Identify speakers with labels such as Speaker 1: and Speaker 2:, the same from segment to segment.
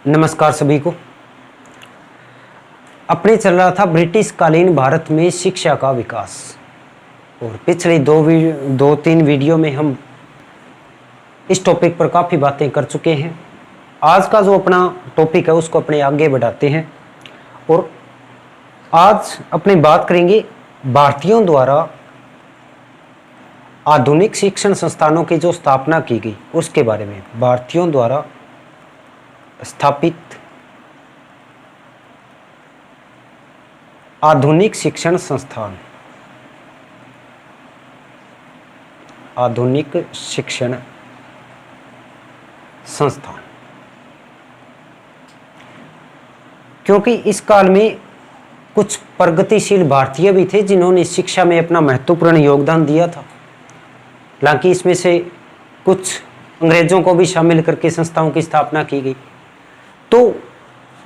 Speaker 1: नमस्कार सभी को। अपने चल रहा था ब्रिटिश कालीन भारत में शिक्षा का विकास, और पिछले दो तीन वीडियो में हम इस टॉपिक पर काफ़ी बातें कर चुके हैं। आज का जो अपना टॉपिक है उसको अपने आगे बढ़ाते हैं, और आज अपनी बात करेंगे भारतीयों द्वारा आधुनिक शिक्षण संस्थानों की जो स्थापना की गई उसके बारे में। भारतीयों द्वारा स्थापित आधुनिक शिक्षण संस्थान, आधुनिक शिक्षण संस्थान, क्योंकि इस काल में कुछ प्रगतिशील भारतीय भी थे जिन्होंने शिक्षा में अपना महत्वपूर्ण योगदान दिया था। हालांकि इसमें से कुछ अंग्रेजों को भी शामिल करके संस्थाओं की स्थापना की गई। तो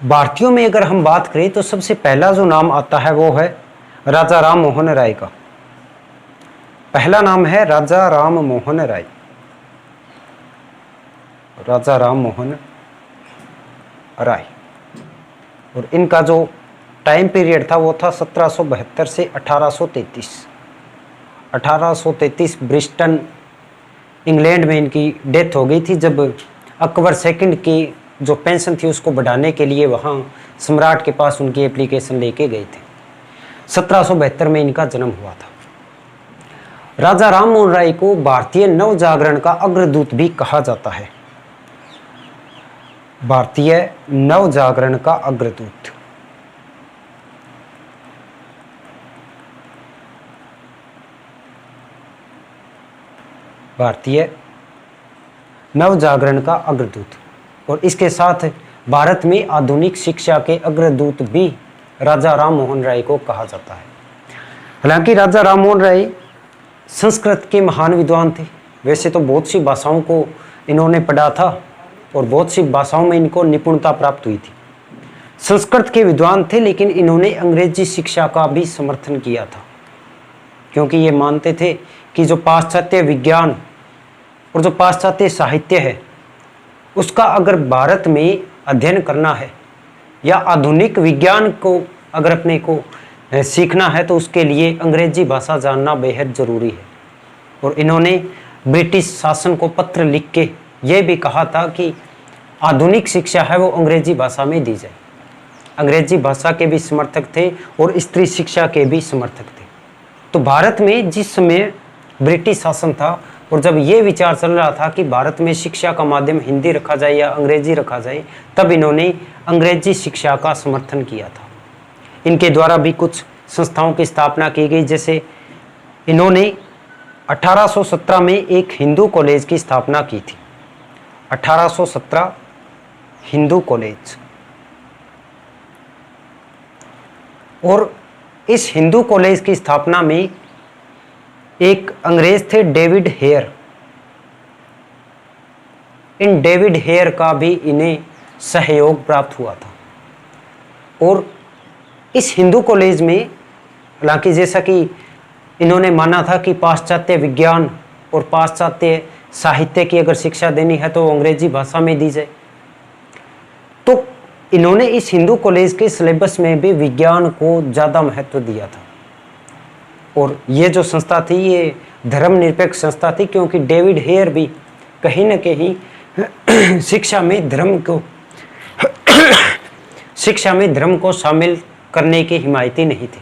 Speaker 1: भारतीयों में अगर हम बात करें तो सबसे पहला जो नाम आता है वो है राजा राम मोहन राय का। पहला नाम है राजा राम मोहन राय। राजा राम मोहन राय, और इनका जो टाइम पीरियड था वो था 1772 से 1833। 1833 ब्रिस्टन इंग्लैंड में इनकी डेथ हो गई थी, जब अकबर सेकंड की जो पेंशन थी उसको बढ़ाने के लिए वहाँ सम्राट के पास उनकी एप्लीकेशन लेके गए थे। 1772 में इनका जन्म हुआ था। राजा राम मोहन राय को भारतीय नव जागरण का अग्रदूत भी कहा जाता है। भारतीय नव जागरण का अग्रदूत। भारतीय नव जागरण का अग्रदूत, और इसके साथ भारत में आधुनिक शिक्षा के अग्रदूत भी राजा राम मोहन राय को कहा जाता है। हालांकि राजा राम मोहन राय संस्कृत के महान विद्वान थे। वैसे तो बहुत सी भाषाओं को इन्होंने पढ़ा था और बहुत सी भाषाओं में इनको निपुणता प्राप्त हुई थी। संस्कृत के विद्वान थे, लेकिन इन्होंने अंग्रेजी शिक्षा का भी समर्थन किया था, क्योंकि ये मानते थे कि जो पाश्चात्य विज्ञान और जो पाश्चात्य साहित्य है उसका अगर भारत में अध्ययन करना है या आधुनिक विज्ञान को अगर अपने को सीखना है तो उसके लिए अंग्रेजी भाषा जानना बेहद ज़रूरी है। और इन्होंने ब्रिटिश शासन को पत्र लिख के ये भी कहा था कि आधुनिक शिक्षा है वो अंग्रेजी भाषा में दी जाए। अंग्रेजी भाषा के भी समर्थक थे और स्त्री शिक्षा के भी समर्थक थे। तो भारत में जिस समय ब्रिटिश शासन था और जब ये विचार चल रहा था कि भारत में शिक्षा का माध्यम हिंदी रखा जाए या अंग्रेजी रखा जाए, तब इन्होंने अंग्रेजी शिक्षा का समर्थन किया था। इनके द्वारा भी कुछ संस्थाओं की स्थापना की गई, जैसे इन्होंने 1817 में एक हिंदू कॉलेज की स्थापना की थी। 1817 हिंदू कॉलेज, और इस हिंदू कॉलेज की स्थापना में एक अंग्रेज थे डेविड हेयर। इन डेविड हेयर का भी इन्हें सहयोग प्राप्त हुआ था। और इस हिंदू कॉलेज में, हालांकि जैसा कि इन्होंने माना था कि पाश्चात्य विज्ञान और पाश्चात्य साहित्य की अगर शिक्षा देनी है तो अंग्रेजी भाषा में दी जाए, तो इन्होंने इस हिंदू कॉलेज के सिलेबस में भी विज्ञान को ज़्यादा महत्व दिया था। और ये जो संस्था थी ये धर्मनिरपेक्ष संस्था थी, क्योंकि डेविड हेयर भी कहीं न कहीं शिक्षा में धर्म को शामिल करने के हिमायती नहीं थे।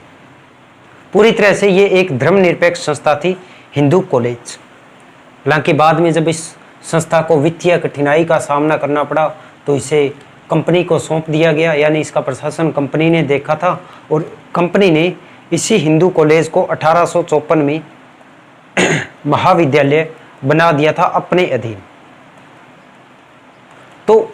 Speaker 1: पूरी तरह से ये एक धर्मनिरपेक्ष संस्था थी, हिंदू कॉलेज। हालांकि बाद में जब इस संस्था को वित्तीय कठिनाई का सामना करना पड़ा तो इसे कंपनी को सौंप दिया गया, यानी इसका प्रशासन कंपनी ने देखा था, और कंपनी ने इसी हिंदू कॉलेज को 1854 में महाविद्यालय बना दिया था अपने अधीन। तो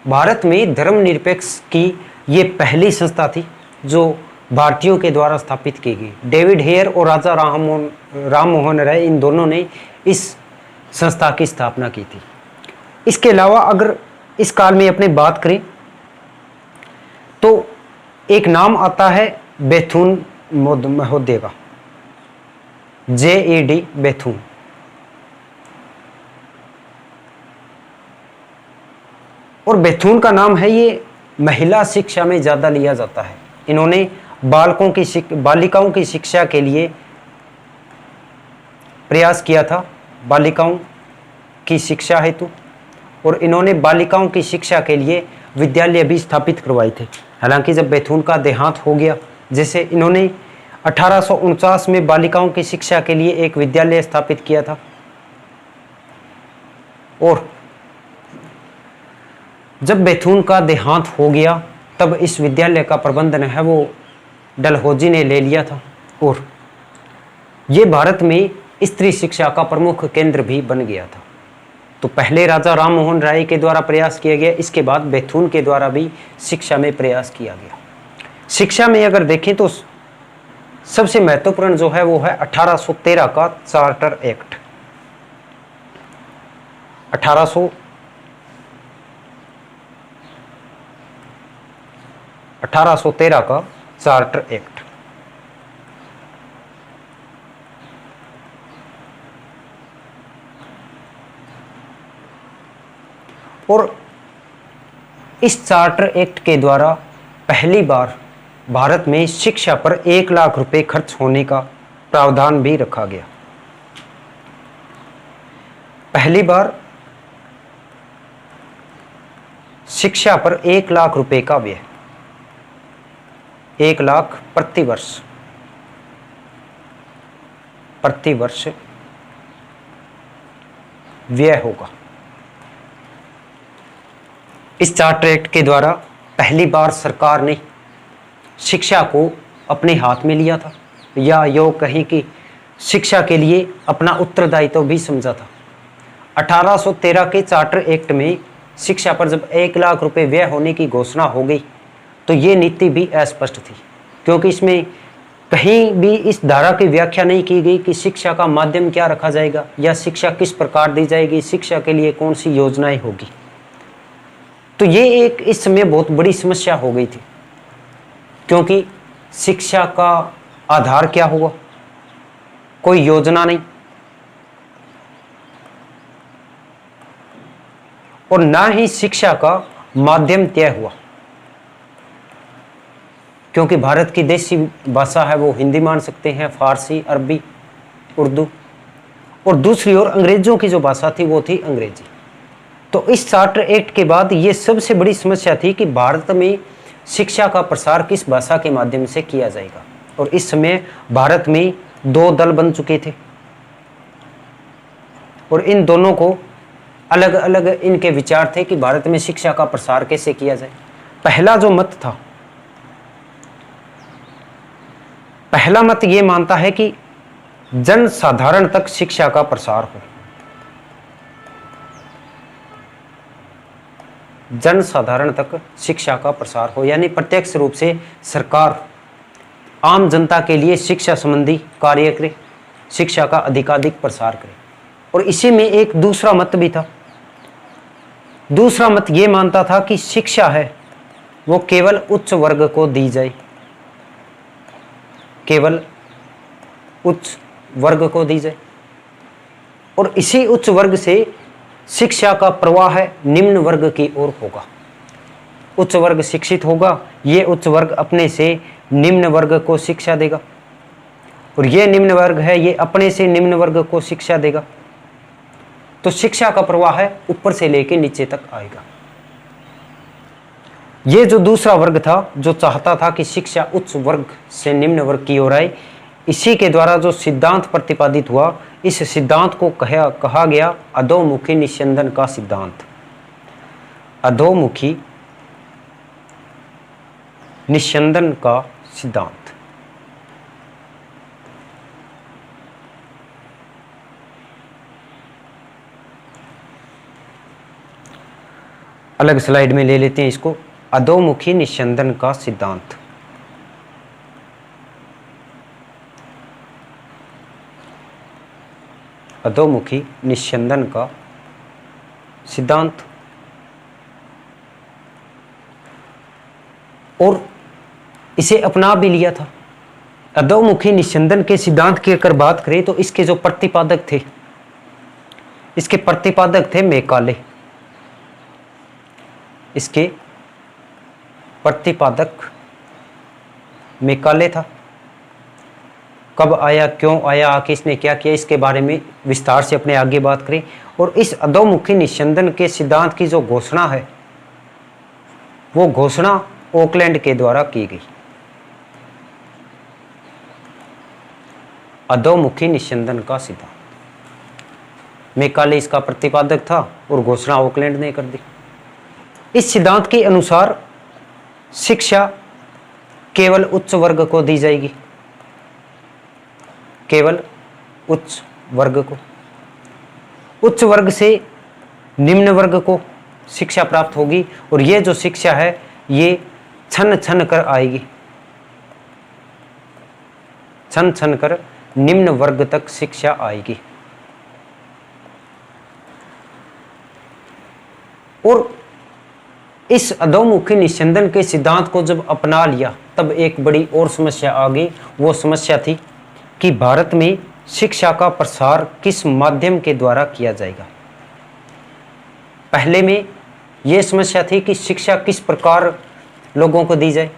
Speaker 1: भारत में धर्मनिरपेक्ष की ये पहली संस्था थी जो भारतीयों के द्वारा स्थापित की गई। डेविड हेयर और राजा राम मोहन राय, इन दोनों ने इस संस्था की स्थापना की थी। इसके अलावा अगर इस काल में अपने बात करें तो एक नाम आता है बेथुन महोदय का, JED बेथुन। और बेथून का नाम है, ये महिला शिक्षा में ज़्यादा लिया जाता है। इन्होंने बालिकाओं की शिक्षा के लिए प्रयास किया था, बालिकाओं की शिक्षा हेतु, और इन्होंने बालिकाओं की शिक्षा के लिए विद्यालय भी स्थापित करवाए थे। हालांकि जब बेथून का देहांत हो गया, जैसे इन्होंने 1849 में बालिकाओं की शिक्षा के लिए एक विद्यालय स्थापित किया था, और जब बेथून का देहांत हो गया तब इस विद्यालय का प्रबंधन है वो डलहौजी ने ले लिया था, और ये भारत में स्त्री शिक्षा का प्रमुख केंद्र भी बन गया था। तो पहले राजा राम मोहन राय के द्वारा प्रयास किया गया, इसके बाद बेथून के द्वारा भी शिक्षा में प्रयास किया गया। शिक्षा में अगर देखें तो सबसे महत्वपूर्ण जो है वो है 1813 का चार्टर एक्ट। 1813 का चार्टर एक्ट। और इस चार्टर एक्ट के द्वारा पहली बार भारत में शिक्षा पर 1 लाख रुपए खर्च होने का प्रावधान भी रखा गया। पहली बार शिक्षा पर 1 लाख रुपए का व्यय, 1 लाख प्रति वर्ष व्यय होगा। इस चार्टर एक्ट के द्वारा पहली बार सरकार ने शिक्षा को अपने हाथ में लिया था, या यो कहीं कि शिक्षा के लिए अपना उत्तरदायित्व भी समझा था। 1813 के चार्टर एक्ट में शिक्षा पर जब 1 लाख रुपए व्यय होने की घोषणा हो गई तो ये नीति भी अस्पष्ट थी, क्योंकि इसमें कहीं भी इस धारा की व्याख्या नहीं की गई कि शिक्षा का माध्यम क्या रखा जाएगा या शिक्षा किस प्रकार दी जाएगी, शिक्षा के लिए कौन सी योजनाएं होगी। तो ये एक इस समय बहुत बड़ी समस्या हो गई थी, क्योंकि शिक्षा का आधार क्या हुआ, कोई योजना नहीं, और ना ही शिक्षा का माध्यम तय हुआ, क्योंकि भारत की देसी भाषा है वो हिंदी मान सकते हैं, फारसी, अरबी, उर्दू, और दूसरी ओर अंग्रेजों की जो भाषा थी वो थी अंग्रेजी। तो इस चार्टर एक्ट के बाद ये सबसे बड़ी समस्या थी कि भारत में शिक्षा का प्रसार किस भाषा के माध्यम से किया जाएगा। और इस समय भारत में 2 दल बन चुके थे, और इन दोनों को अलग अलग इनके विचार थे कि भारत में शिक्षा का प्रसार कैसे किया जाए। पहला जो मत था, पहला मत ये मानता है कि जन साधारण तक शिक्षा का प्रसार हो, जन साधारण तक शिक्षा का प्रसार हो, यानी प्रत्यक्ष रूप से सरकार आम जनता के लिए शिक्षा संबंधी कार्य करे, शिक्षा का अधिकाधिक प्रसार करे। और इसी में एक दूसरा मत भी था। दूसरा मत ये मानता था कि शिक्षा है वो केवल उच्च वर्ग को दी जाए, केवल उच्च वर्ग को दी जाए, और इसी उच्च वर्ग से शिक्षा का प्रवाह है निम्न वर्ग की ओर होगा। उच्च वर्ग शिक्षित होगा, ये उच्च वर्ग अपने से निम्न वर्ग को शिक्षा देगा, और ये निम्न वर्ग है ये अपने से निम्न वर्ग को शिक्षा देगा। तो शिक्षा का प्रवाह है ऊपर से लेकर नीचे तक आएगा। ये जो दूसरा वर्ग था जो चाहता था कि शिक्षा उच्च वर्ग से निम्न वर्ग की ओर आए, इसी के द्वारा जो सिद्धांत प्रतिपादित हुआ, इस सिद्धांत को कहा गया अधोमुखी निस्यंदन का सिद्धांत। अधोमुखी निस्यंदन का सिद्धांत। अलग स्लाइड में ले लेते हैं इसको, अधोमुखी निस्यंदन का सिद्धांत। अधोमुखी निस्यंदन का सिद्धांत। और इसे अपना भी लिया था। अधोमुखी निस्यंदन के सिद्धांत की अगर बात करें तो इसके जो प्रतिपादक थे, इसके प्रतिपादक थे मैकाले। इसके प्रतिपादक मैकाले था। कब आया, क्यों आया, किसने क्या किया, इसके बारे में विस्तार से अपने आगे बात करें। और इस अधोमुखी निस्यंदन के सिद्धांत की जो घोषणा है वो घोषणा ऑकलैंड के द्वारा की गई। अधोमुखी निस्यंदन का सिद्धांत, मैकाले इसका प्रतिपादक था और घोषणा ऑकलैंड ने कर दी। इस सिद्धांत के अनुसार शिक्षा केवल उच्च वर्ग को दी जाएगी, केवल उच्च वर्ग को। उच्च वर्ग से निम्न वर्ग को शिक्षा प्राप्त होगी और ये जो शिक्षा है ये छन छन कर आएगी, छन छन कर निम्न वर्ग तक शिक्षा आएगी। और इस अधोमुखी निस्यंदन के सिद्धांत को जब अपना लिया तब एक बड़ी और समस्या आ गई। वो समस्या थी कि भारत में शिक्षा का प्रसार किस माध्यम के द्वारा किया जाएगा। पहले में यह समस्या थी कि शिक्षा किस प्रकार लोगों को दी जाए,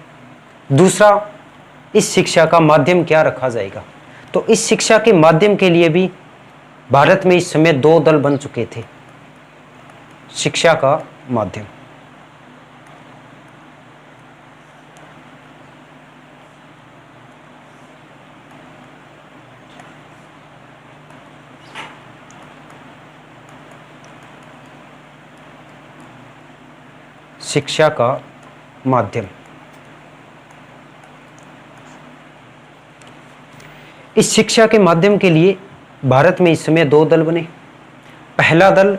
Speaker 1: दूसरा इस शिक्षा का माध्यम क्या रखा जाएगा। तो इस शिक्षा के माध्यम के लिए भी भारत में इस समय दो दल बन चुके थे। शिक्षा का माध्यम, शिक्षा का माध्यम। इस शिक्षा के माध्यम के लिए भारत में इस समय दो दल बने। पहला दल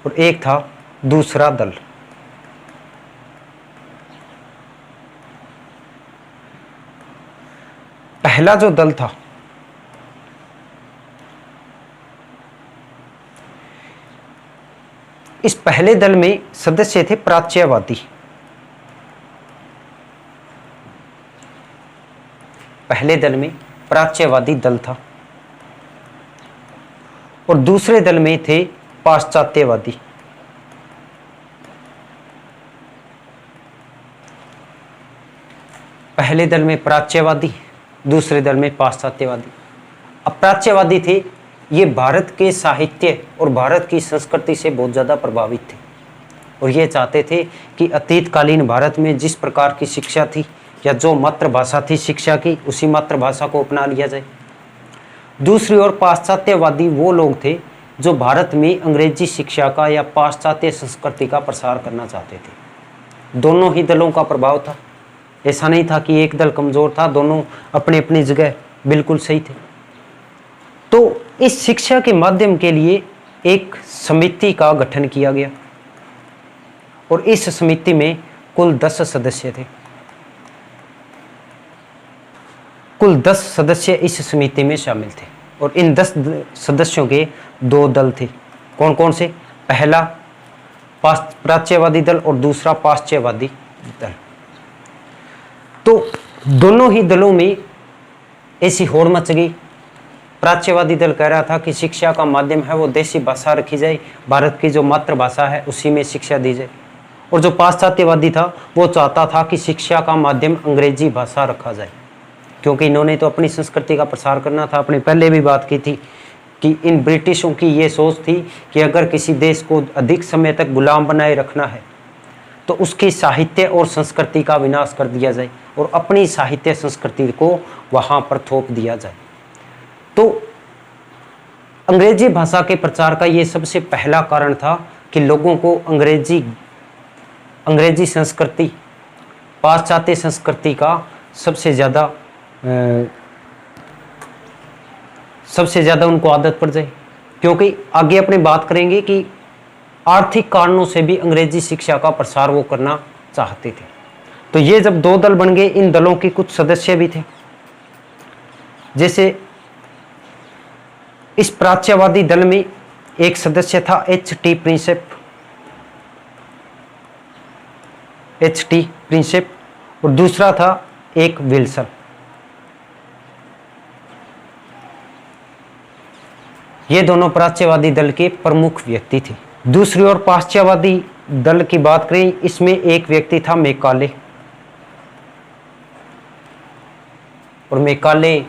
Speaker 1: और एक था दूसरा दल। पहला जो दल था इस पहले दल में सदस्य थे प्राच्यवादी। पहले दल में प्राच्यवादी दल था और दूसरे दल में थे पाश्चात्यवादी। पहले दल में प्राच्यवादी, दूसरे दल में पाश्चात्यवादी। अब प्राच्यवादी थे, ये भारत के साहित्य और भारत की संस्कृति से बहुत ज़्यादा प्रभावित थे और ये चाहते थे कि अतीतकालीन भारत में जिस प्रकार की शिक्षा थी या जो मातृभाषा थी शिक्षा की, उसी मातृभाषा को अपना लिया जाए। दूसरी ओर पाश्चात्यवादी वो लोग थे जो भारत में अंग्रेजी शिक्षा का या पाश्चात्य संस्कृति का प्रसार करना चाहते थे। दोनों ही दलों का प्रभाव था, ऐसा नहीं था कि एक दल कमज़ोर था, दोनों अपनी अपनी जगह बिल्कुल सही थे। तो इस शिक्षा के माध्यम के लिए एक समिति का गठन किया गया और इस समिति में कुल 10 सदस्य थे। कुल 10 सदस्य इस समिति में शामिल थे और इन 10 सदस्यों के दो दल थे। कौन कौन से? पहला प्राच्यवादी दल और दूसरा पाश्चात्यवादी दल। तो दोनों ही दलों में ऐसी होड़ मच गई। प्राच्यवादी दल कह रहा था कि शिक्षा का माध्यम है वो देसी भाषा रखी जाए, भारत की जो मातृभाषा है उसी में शिक्षा दी जाए। और जो पाश्चात्यवादी था वो चाहता था कि शिक्षा का माध्यम अंग्रेजी भाषा रखा जाए, क्योंकि इन्होंने तो अपनी संस्कृति का प्रसार करना था। अपने पहले भी बात की थी कि इन ब्रिटिशों की ये सोच थी कि अगर किसी देश को अधिक समय तक गुलाम बनाए रखना है तो उसकी साहित्य और संस्कृति का विनाश कर दिया जाए और अपनी साहित्य संस्कृति को वहाँ पर थोप दिया जाए। तो अंग्रेजी भाषा के प्रचार का ये सबसे पहला कारण था कि लोगों को अंग्रेजी संस्कृति, पाश्चात्य संस्कृति का सबसे ज़्यादा उनको आदत पड़ जाए। क्योंकि आगे अपने बात करेंगे कि आर्थिक कारणों से भी अंग्रेजी शिक्षा का प्रसार वो करना चाहते थे। तो ये जब दो दल बन गए, इन दलों के कुछ सदस्य भी थे। जैसे इस प्राच्यवादी दल में एक सदस्य था H.T. प्रिंसेप और दूसरा था एक विल्सन। ये दोनों प्राच्यवादी दल के प्रमुख व्यक्ति थे, दूसरी ओर पाश्चात्यवादी दल की बात करें, इसमें एक व्यक्ति था मैकाले, और मैकाले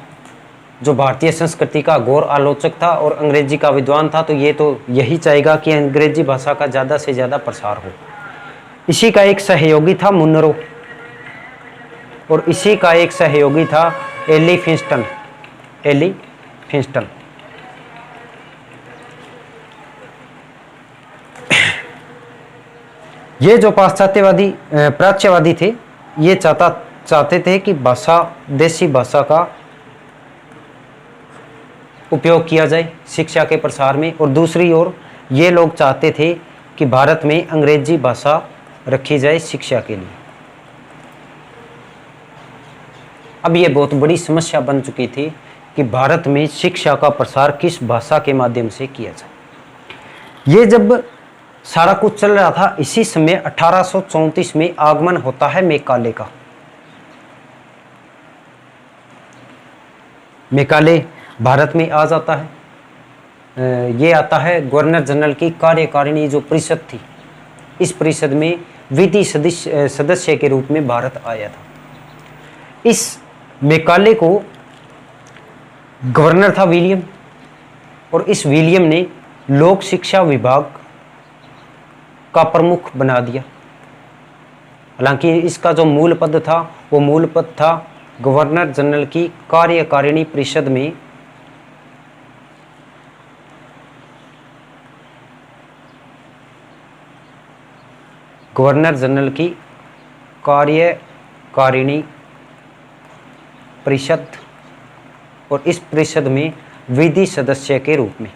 Speaker 1: जो भारतीय संस्कृति का घोर आलोचक था और अंग्रेजी का विद्वान था, तो ये तो यही चाहेगा कि अंग्रेजी भाषा का ज़्यादा से ज़्यादा प्रसार हो। इसी का एक सहयोगी था मुनरो, और इसी का एक सहयोगी था एली फिंस्टन। एली फिंस्टन ये जो पाश्चात्यवादी प्राच्यवादी थे, ये चाहते थे कि भाषा, देसी भाषा का उपयोग किया जाए शिक्षा के प्रसार में, और दूसरी ओर ये लोग चाहते थे कि भारत में अंग्रेजी भाषा रखी जाए शिक्षा के लिए। अब ये बहुत बड़ी समस्या बन चुकी थी कि भारत में शिक्षा का प्रसार किस भाषा के माध्यम से किया जाए। ये जब सारा कुछ चल रहा था, इसी समय 1834 में आगमन होता है मैकाले का। मैकाले भारत में आ जाता है। ये आता है गवर्नर जनरल की कार्यकारिणी जो परिषद थी, इस परिषद में विधि सदस्य के रूप में भारत आया था। इस मैकाले को गवर्नर था विलियम, और इस विलियम ने लोक शिक्षा विभाग का प्रमुख बना दिया। हालांकि इसका जो मूल पद था, वो मूल पद था गवर्नर जनरल की कार्यकारिणी परिषद में गवर्नर जनरल की कार्यकारिणी परिषद, और इस परिषद में विधि सदस्य के रूप में।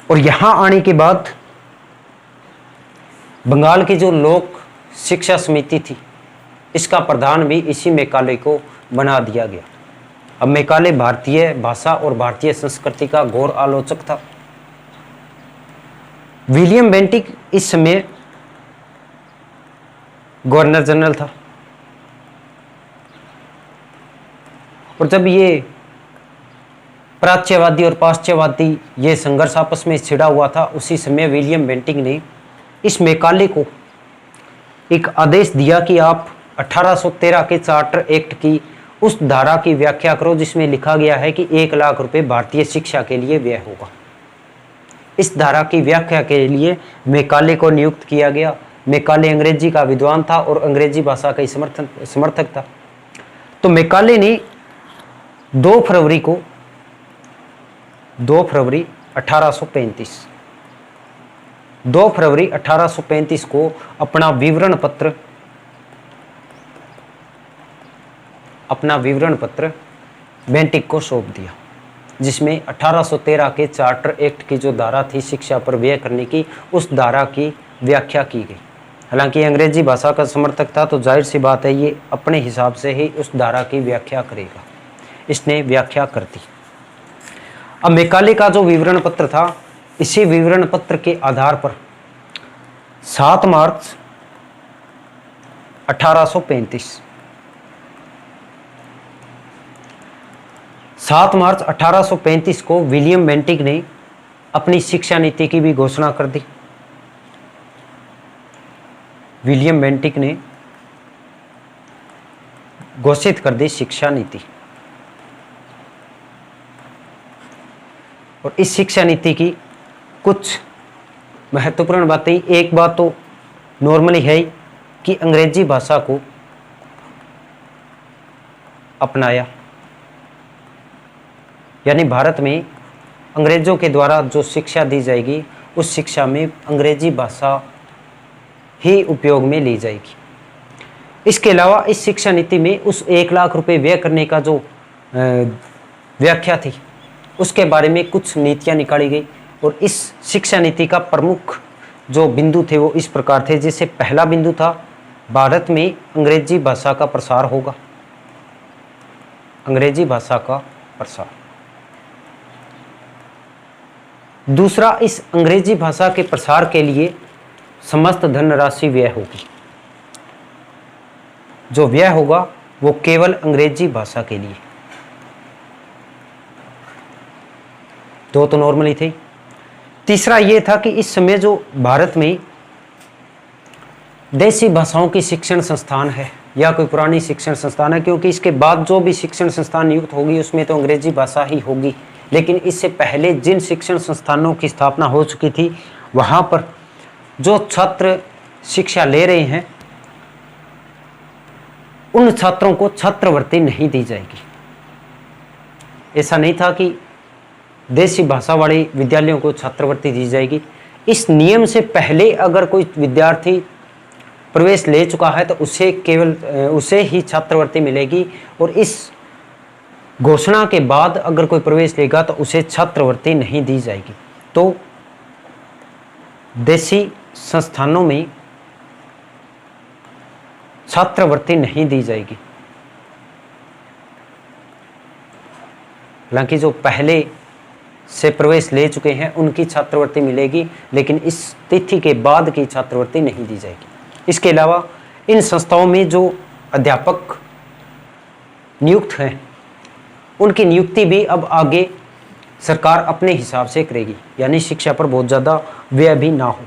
Speaker 1: और यहां आने के बाद बंगाल की जो लोक शिक्षा समिति थी, इसका प्रधान भी इसी मैकाले को बना दिया गया। अब मैकाले भारतीय भाषा और भारतीय संस्कृति का घोर आलोचक था। विलियम बेंटिक इस समय गवर्नर जनरल था, और जब ये प्राच्यवादी और पाश्चात्यवादी ये संघर्ष आपस में छिड़ा हुआ था, उसी समय विलियम बेंटिक ने इस मैकाले को एक आदेश दिया कि आप 1813 के चार्टर एक्ट की उस धारा की व्याख्या करो जिसमें लिखा गया है कि 1 लाख रुपए भारतीय शिक्षा के लिए व्यय होगा। इस धारा की व्याख्या के लिए मैकाले को नियुक्त किया गया। मैकाले अंग्रेजी का विद्वान था और अंग्रेजी भाषा का समर्थक था। तो मैकाले ने 2 फरवरी 1835 को अपना विवरण पत्र बेंटिक को सौंप दिया, जिसमें 1813 के चार्टर एक्ट की जो धारा थी शिक्षा पर व्यय करने की, उस धारा की व्याख्या की गई। हालांकि अंग्रेजी भाषा का समर्थक था, तो जाहिर सी बात है ये अपने हिसाब से ही उस धारा की व्याख्या करेगा। इसने व्याख्या कर दी। अब मैकाले का जो विवरण पत्र था, इसी विवरण पत्र के आधार पर 7 मार्च 1835 को विलियम बेंटिक ने अपनी शिक्षा नीति की भी घोषणा कर दी। विलियम बेंटिक ने घोषित कर दी शिक्षा नीति। और इस शिक्षा नीति की कुछ महत्वपूर्ण बातें, एक बात तो नॉर्मली है कि अंग्रेजी भाषा को अपनाया, यानी भारत में अंग्रेजों के द्वारा जो शिक्षा दी जाएगी उस शिक्षा में अंग्रेजी भाषा ही उपयोग में ली जाएगी। इसके अलावा इस शिक्षा नीति में उस 1 लाख रुपए व्यय करने का जो व्याख्या थी, उसके बारे में कुछ नीतियां निकाली गई। और इस शिक्षा नीति का प्रमुख जो बिंदु थे वो इस प्रकार थे। जैसे पहला बिंदु था, भारत में अंग्रेजी भाषा का प्रसार होगा। अंग्रेजी भाषा का प्रसार। दूसरा, इस अंग्रेजी भाषा के प्रसार के लिए समस्त धनराशि व्यय होगी। जो व्यय होगा वो केवल अंग्रेजी भाषा के लिए। दो तो नॉर्मली थे। तीसरा ये था कि इस समय जो भारत में देसी भाषाओं की शिक्षण संस्थान है या कोई पुरानी शिक्षण संस्थान है, क्योंकि इसके बाद जो भी शिक्षण संस्थान नियुक्त होगी उसमें तो अंग्रेजी भाषा ही होगी, लेकिन इससे पहले जिन शिक्षण संस्थानों की स्थापना हो चुकी थी वहाँ पर जो छात्र शिक्षा ले रहे हैं उन छात्रों को छात्रवृत्ति नहीं दी जाएगी। ऐसा नहीं था कि देसी भाषा वाले विद्यालयों को छात्रवृत्ति दी जाएगी। इस नियम से पहले अगर कोई विद्यार्थी प्रवेश ले चुका है तो उसे ही छात्रवृत्ति मिलेगी, और इस घोषणा के बाद अगर कोई प्रवेश लेगा तो उसे छात्रवृत्ति नहीं दी जाएगी। तो देसी संस्थानों में छात्रवृत्ति नहीं दी जाएगी। हालांकि जो पहले से प्रवेश ले चुके हैं उनकी छात्रवृत्ति मिलेगी, लेकिन इस तिथि के बाद की छात्रवृत्ति नहीं दी जाएगी। इसके अलावा इन संस्थाओं में जो अध्यापक नियुक्त हैं उनकी नियुक्ति भी अब आगे सरकार अपने हिसाब से करेगी, यानी शिक्षा पर बहुत ज़्यादा व्यय भी ना हो।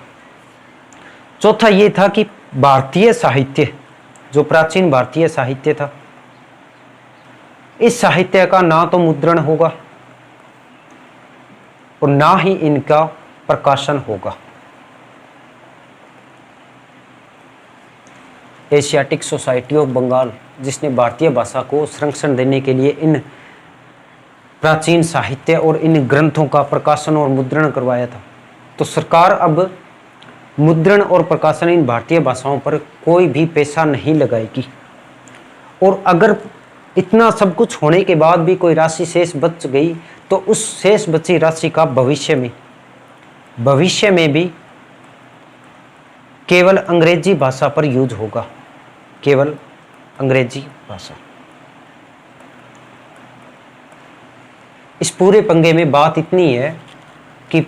Speaker 1: चौथा ये था कि भारतीय साहित्य, जो प्राचीन भारतीय साहित्य था, इस साहित्य का ना तो मुद्रण होगा और ना ही इनका प्रकाशन होगा। एशियाटिक सोसाइटी ऑफ बंगाल, जिसने भारतीय भाषा को संरक्षण देने के लिए इन प्राचीन साहित्य और इन ग्रंथों का प्रकाशन और मुद्रण करवाया था, तो सरकार अब मुद्रण और प्रकाशन इन भारतीय भाषाओं पर कोई भी पैसा नहीं लगाएगी। और अगर इतना सब कुछ होने के बाद भी कोई राशि शेष बच गई तो उस शेष बची राशि का भविष्य में भी केवल अंग्रेजी भाषा पर यूज होगा, केवल अंग्रेजी भाषा। इस पूरे पंगे में बात इतनी है कि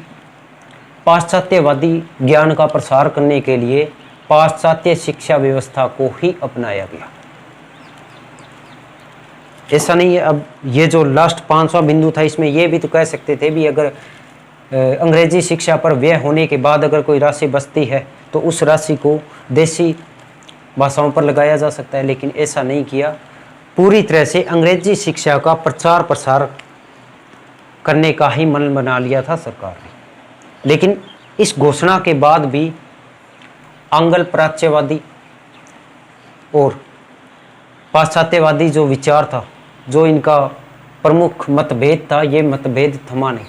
Speaker 1: पाश्चात्यवादी ज्ञान का प्रसार करने के लिए पाश्चात्य शिक्षा व्यवस्था को ही अपनाया गया। ऐसा नहीं है, अब ये जो लास्ट 5वां बिंदु था इसमें ये भी तो कह सकते थे भी अगर अंग्रेजी शिक्षा पर व्यय होने के बाद अगर कोई राशि बचती है तो उस राशि को देसी भाषाओं पर लगाया जा सकता है, लेकिन ऐसा नहीं किया। पूरी तरह से अंग्रेजी शिक्षा का प्रचार प्रसार करने का ही मन बना लिया था सरकार ने। लेकिन इस घोषणा के बाद भी आंग्ल प्राच्यवादी और पाश्चात्यवादी जो विचार था, जो इनका प्रमुख मतभेद था, ये मतभेद थमा नहीं।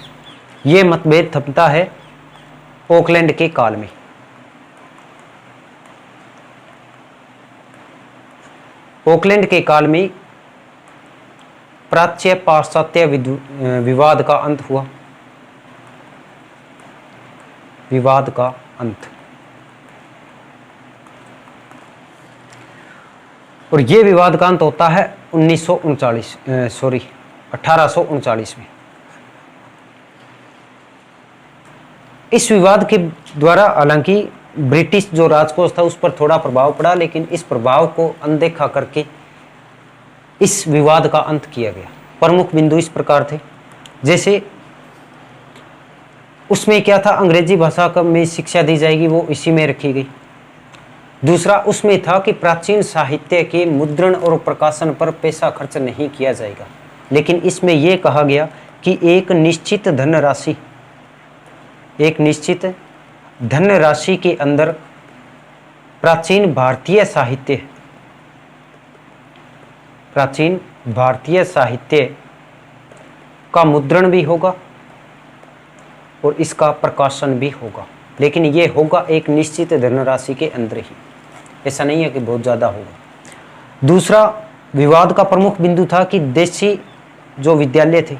Speaker 1: ये मतभेद थमता है ऑकलैंड के काल में। ऑकलैंड के काल में प्राच्य पाश्चात्य विवाद का अंत हुआ। विवाद का अंत, और ये विवाद का अंत होता है 1839 में। इस विवाद के द्वारा हालांकि ब्रिटिश जो राजकोष था उस पर थोड़ा प्रभाव पड़ा, लेकिन इस प्रभाव को अनदेखा करके इस विवाद का अंत किया गया। प्रमुख बिंदु इस प्रकार थे, जैसे उसमें क्या था, अंग्रेजी भाषा में शिक्षा दी जाएगी, वो इसी में रखी गई। दूसरा उसमें था कि प्राचीन साहित्य के मुद्रण और प्रकाशन पर पैसा खर्च नहीं किया जाएगा, लेकिन इसमें यह कहा गया कि एक निश्चित धनराशि के अंदर प्राचीन भारतीय साहित्य का मुद्रण भी होगा और इसका प्रकाशन भी होगा, लेकिन ये होगा एक निश्चित धनराशि के अंदर ही, ऐसा नहीं है कि बहुत ज़्यादा होगा। दूसरा विवाद का प्रमुख बिंदु था कि देशी जो विद्यालय थे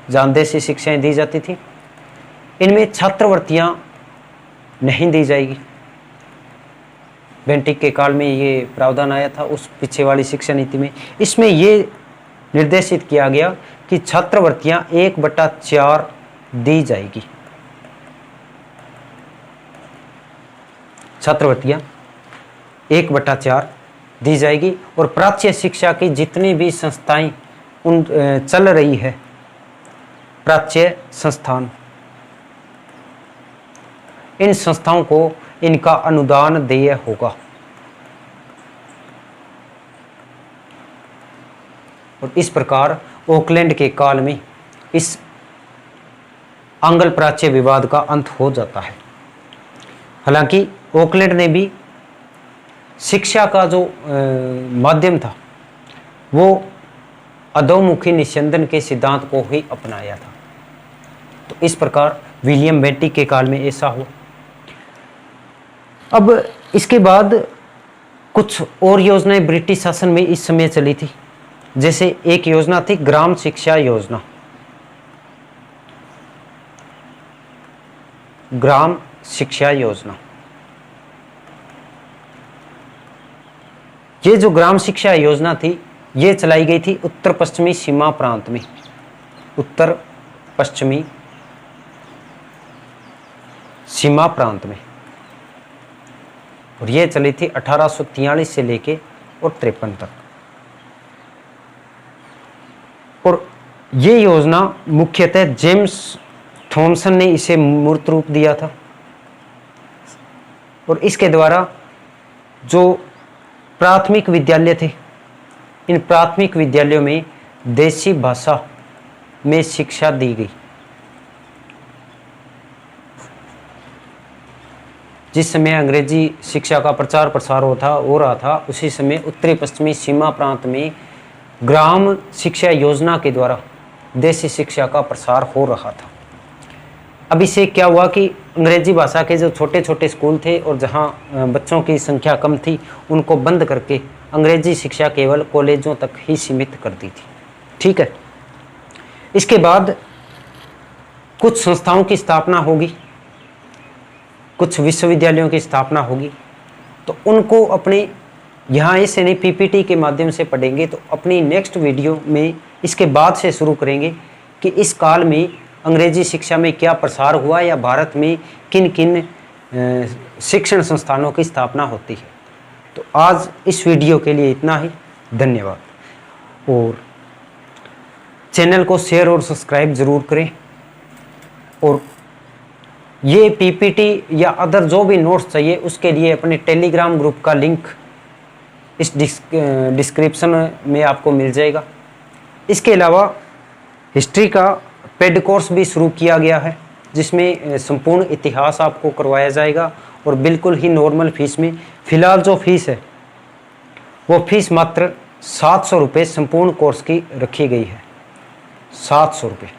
Speaker 1: जहाँ देशी शिक्षाएं दी जाती थी, इनमें छात्रवृत्तियाँ नहीं दी जाएगी। बेंटिक के काल में ये प्रावधान आया था उस पीछे वाली शिक्षा नीति में। इसमें ये निर्देशित किया गया कि छात्रवृत्तियाँ 1/4 दी जाएगी। छात्रवृत्तियाँ 1/4 दी जाएगी और प्राच्य शिक्षा की जितनी भी संस्थाएं चल रही है, प्राच्य संस्थान, इन संस्थाओं को इनका अनुदान देय होगा। और इस प्रकार ऑकलैंड के काल में इस आंग्ल प्राच्य विवाद का अंत हो जाता है। हालांकि ऑकलैंड ने भी शिक्षा का जो माध्यम था वो अधोमुखी निस्यंदन के सिद्धांत को ही अपनाया था। तो इस प्रकार विलियम बेंटिक के काल में ऐसा हुआ। अब इसके बाद कुछ और योजनाएं ब्रिटिश शासन में इस समय चली थी। जैसे एक योजना थी ग्राम शिक्षा योजना। ग्राम शिक्षा योजना, ये जो ग्राम शिक्षा योजना थी ये चलाई गई थी उत्तर पश्चिमी सीमा प्रांत में, उत्तर पश्चिमी सीमा प्रांत में। और ये चली थी 1843 से लेके और 53 तक। और ये योजना मुख्यतः जेम्स थॉमसन ने इसे मूर्त रूप दिया था। और इसके द्वारा जो प्राथमिक विद्यालय थे, इन प्राथमिक विद्यालयों में देसी भाषा में शिक्षा दी गई। जिस समय अंग्रेजी शिक्षा का प्रचार प्रसार हो रहा था उसी समय उत्तरी पश्चिमी सीमा प्रांत में ग्राम शिक्षा योजना के द्वारा देसी शिक्षा का प्रसार हो रहा था। अब इससे क्या हुआ कि अंग्रेजी भाषा के जो छोटे छोटे स्कूल थे और जहां बच्चों की संख्या कम थी उनको बंद करके अंग्रेजी शिक्षा केवल कॉलेजों तक ही सीमित कर दी थी। ठीक है। इसके बाद कुछ संस्थाओं की स्थापना होगी, कुछ विश्वविद्यालयों की स्थापना होगी। तो उनको अपने यहाँ ऐसे नहीं पीपीटी के माध्यम से पढ़ेंगे, तो अपनी नेक्स्ट वीडियो में इसके बाद से शुरू करेंगे कि इस काल में अंग्रेजी शिक्षा में क्या प्रसार हुआ या भारत में किन किन शिक्षण संस्थानों की स्थापना होती है। तो आज इस वीडियो के लिए इतना ही। धन्यवाद। और चैनल को शेयर और सब्सक्राइब ज़रूर करें। और ये पीपीटी या अदर जो भी नोट्स चाहिए उसके लिए अपने टेलीग्राम ग्रुप का लिंक इस डिस्क्रिप्शन में आपको मिल जाएगा। इसके अलावा हिस्ट्री का पेड कोर्स भी शुरू किया गया है जिसमें संपूर्ण इतिहास आपको करवाया जाएगा और बिल्कुल ही नॉर्मल फीस में। फिलहाल जो फीस है वो फीस मात्र 700 रुपये संपूर्ण कोर्स की रखी गई है, 700 रुपये।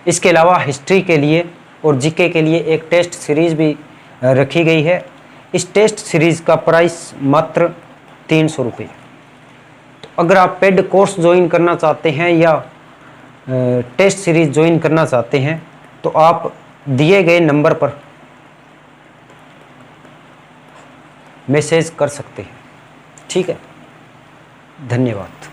Speaker 1: इसके अलावा हिस्ट्री के लिए और जीके के लिए एक टेस्ट सीरीज भी रखी गई है। इस टेस्ट सीरीज का प्राइस मात्र 300 रुपये। तो अगर आप पेड कोर्स ज्वाइन करना चाहते हैं या टेस्ट सीरीज ज्वाइन करना चाहते हैं तो आप दिए गए नंबर पर मैसेज कर सकते हैं। ठीक है। धन्यवाद।